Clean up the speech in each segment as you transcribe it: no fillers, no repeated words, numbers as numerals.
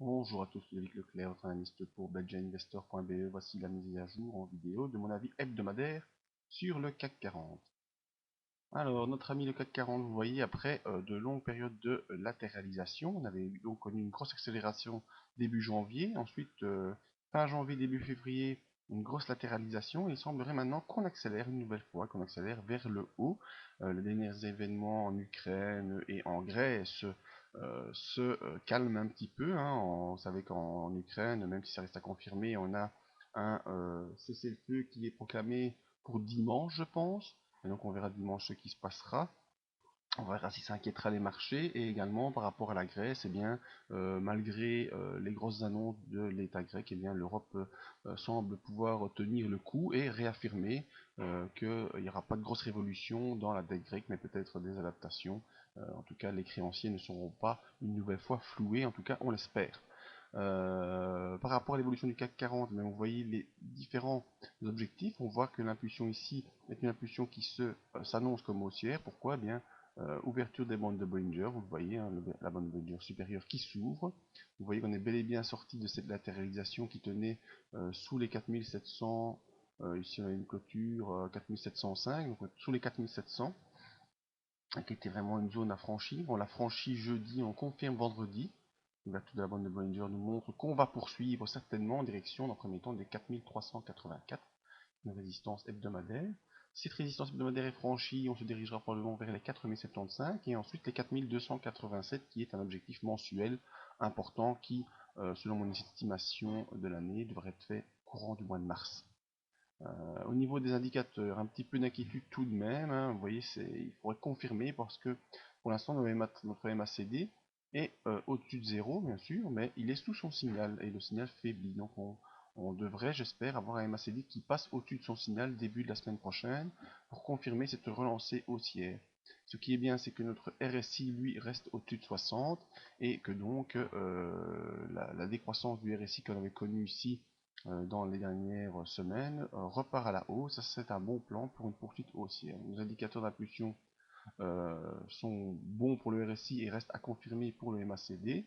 Bonjour à tous, c'est Eric Leclerc, votre analyste pour BedjaInvestor.be. Voici la mise à jour en vidéo de mon avis hebdomadaire sur le CAC 40. Alors, notre ami le CAC 40, vous voyez, après de longues périodes de latéralisation, on avait donc connu une grosse accélération début janvier, ensuite fin janvier, début février, une grosse latéralisation. Il semblerait maintenant qu'on accélère une nouvelle fois, qu'on accélère vers le haut. Les derniers événements en Ukraine et en Grèce calment un petit peu, hein. On savait qu'en Ukraine, même si ça reste à confirmer, on a un cessez-le-feu qui est proclamé pour dimanche, je pense. Et donc on verra dimanche ce qui se passera. On verra si ça inquiétera les marchés. Et également par rapport à la Grèce, eh bien, malgré les grosses annonces de l'État grec, eh bien, l'Europe semble pouvoir tenir le coup et réaffirmer qu'il n'y aura pas de grosse révolution dans la dette grecque, mais peut-être des adaptations. En tout cas, les créanciers ne seront pas une nouvelle fois floués, en tout cas on l'espère. Par rapport à l'évolution du CAC 40, mais vous voyez les différents objectifs. On voit que l'impulsion ici est une impulsion qui s'annonce comme haussière. Pourquoi? Eh bien, ouverture des bandes de Bollinger, vous le voyez, hein, la bande de Bollinger supérieure qui s'ouvre. Vous voyez qu'on est bel et bien sorti de cette latéralisation qui tenait sous les 4700. Ici on a une clôture 4705, donc sous les 4700, qui était vraiment une zone à franchir. On l'a franchi jeudi, on confirme vendredi. L'ouverture de la bande de Bollinger nous montre qu'on va poursuivre certainement en direction, dans le premier temps, des 4384, une résistance hebdomadaire. Si cette résistance hebdomadaire est franchie, on se dirigera probablement vers les 4075 et ensuite les 4287, qui est un objectif mensuel important qui, selon mon estimation de l'année, devrait être fait courant du mois de mars. Au niveau des indicateurs, un petit peu d'inquiétude tout de même, hein. Vous voyez, il faudrait confirmer parce que pour l'instant notre MACD est au-dessus de 0 bien sûr, mais il est sous son signal et le signal faiblit. Donc on devrait, j'espère, avoir un MACD qui passe au-dessus de son signal début de la semaine prochaine pour confirmer cette relancée haussière. Ce qui est bien, c'est que notre RSI, lui, reste au-dessus de 60 et que donc la décroissance du RSI qu'on avait connue ici dans les dernières semaines repart à la hausse. Ça, c'est un bon plan pour une poursuite haussière. Les indicateurs d'impulsion sont bons pour le RSI et restent à confirmer pour le MACD.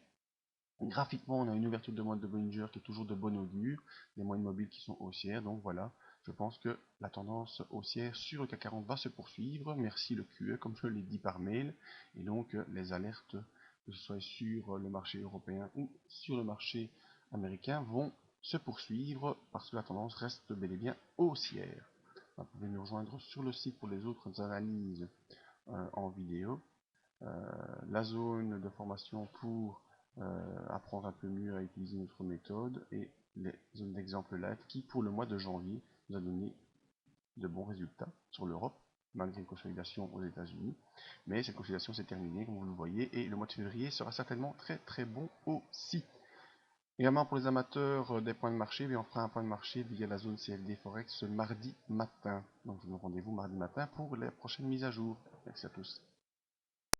Graphiquement, on a une ouverture de moyenne de Bollinger qui est toujours de bon augure, des moyennes mobiles qui sont haussières. Donc voilà, je pense que la tendance haussière sur le CAC 40 va se poursuivre. Merci le QE, comme je l'ai dit par mail. Et donc les alertes, que ce soit sur le marché européen ou sur le marché américain, vont se poursuivre parce que la tendance reste bel et bien haussière. Vous pouvez nous rejoindre sur le site pour les autres analyses en vidéo. La zone de formation pour apprendre un peu mieux à utiliser notre méthode et les zones d'exemple live qui pour le mois de janvier nous a donné de bons résultats sur l'Europe malgré une consolidation aux États-Unis, mais cette consolidation s'est terminée comme vous le voyez et le mois de février sera certainement très très bon aussi. Également pour les amateurs des points de marché, on fera un point de marché via la zone CFD Forex ce mardi matin. Donc je vous donne rendez-vous mardi matin pour les prochaines mises à jour. Merci à tous.